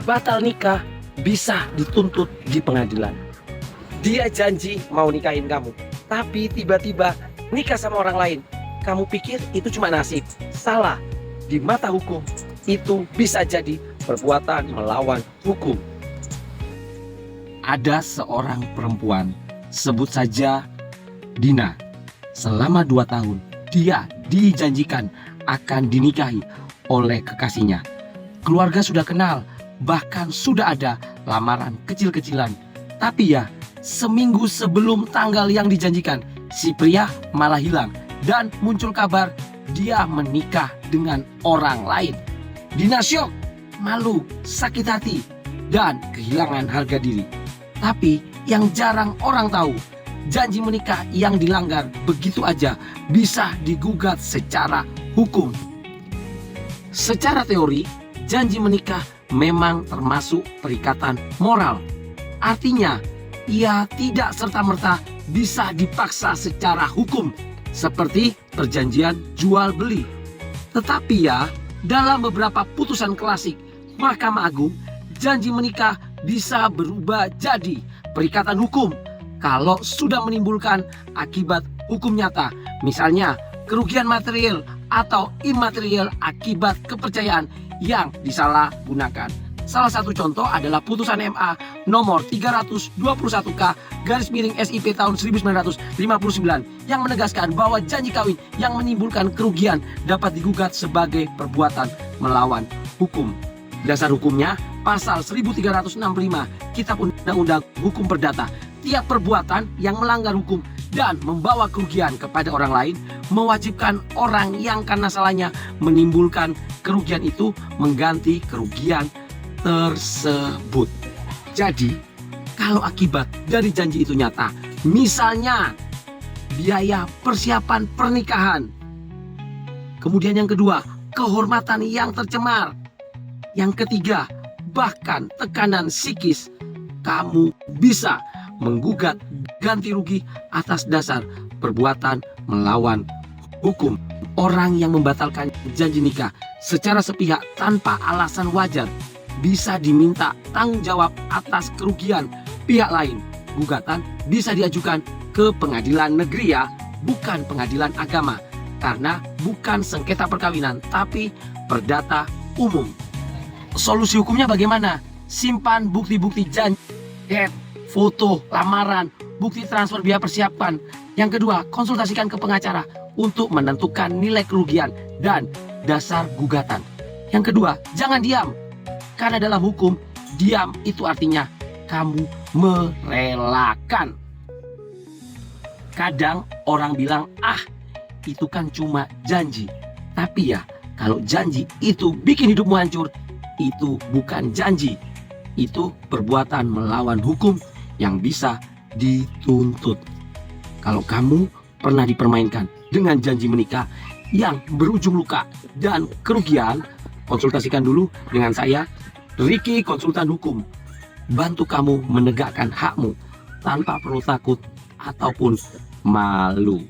batal nikah bisa dituntut di pengadilan. Dia janji mau nikahin kamu, tapi tiba-tiba nikah sama orang lain. Kamu pikir itu cuma nasib? Salah. Di mata hukum, itu bisa jadi perbuatan melawan hukum. Ada seorang perempuan, sebut saja Dina. Selama 2 tahun, dia dijanjikan akan dinikahi oleh kekasihnya. Keluarga sudah kenal, bahkan sudah ada lamaran kecil-kecilan. Tapi ya, seminggu sebelum tanggal yang dijanjikan, si pria malah hilang dan muncul kabar dia menikah dengan orang lain. Dina syok, malu, sakit hati, dan kehilangan harga diri. Tapi yang jarang orang tahu, janji menikah yang dilanggar begitu aja bisa digugat secara hukum. Secara teori, janji menikah memang termasuk perikatan moral. Artinya, ia tidak serta-merta bisa dipaksa secara hukum seperti perjanjian jual beli. Tetapi ya, dalam beberapa putusan klasik Mahkamah Agung, janji menikah bisa berubah jadi perikatan hukum kalau sudah menimbulkan akibat hukum nyata, misalnya kerugian material atau imaterial akibat kepercayaan yang disalahgunakan. Salah satu contoh adalah putusan MA nomor 321K/SIP tahun 1959 yang menegaskan bahwa janji kawin yang menimbulkan kerugian dapat digugat sebagai perbuatan melawan hukum. Dasar hukumnya pasal 1365 Kitab Undang-Undang Hukum Perdata. Tiap perbuatan yang melanggar hukum dan membawa kerugian kepada orang lain mewajibkan orang yang karena salahnya menimbulkan kerugian itu mengganti kerugian tersebut. Jadi, kalau akibat dari janji itu nyata, misalnya biaya persiapan pernikahan. Kemudian yang kedua, kehormatan yang tercemar. Yang ketiga, bahkan tekanan psikis, kamu bisa menggugat ganti rugi atas dasar perbuatan melawan hukum. Orang yang membatalkan janji nikah secara sepihak tanpa alasan wajar bisa diminta tanggung jawab atas kerugian pihak lain. Gugatan bisa diajukan ke pengadilan negeri ya, bukan pengadilan agama, karena bukan sengketa perkawinan tapi perdata umum. Solusi hukumnya bagaimana? Simpan bukti-bukti janji, foto, lamaran, bukti transfer biaya persiapan. Yang kedua, konsultasikan ke pengacara untuk menentukan nilai kerugian dan dasar gugatan. Yang kedua, jangan diam. Karena dalam hukum, diam itu artinya kamu merelakan. Kadang orang bilang, itu kan cuma janji. Tapi ya, kalau janji itu bikin hidupmu hancur, itu bukan janji. Itu perbuatan melawan hukum yang bisa dituntut. Kalau kamu pernah dipermainkan dengan janji menikah yang berujung luka dan kerugian, konsultasikan dulu dengan saya, Ricky Konsultan Hukum. Bantu kamu menegakkan hakmu tanpa perlu takut ataupun malu.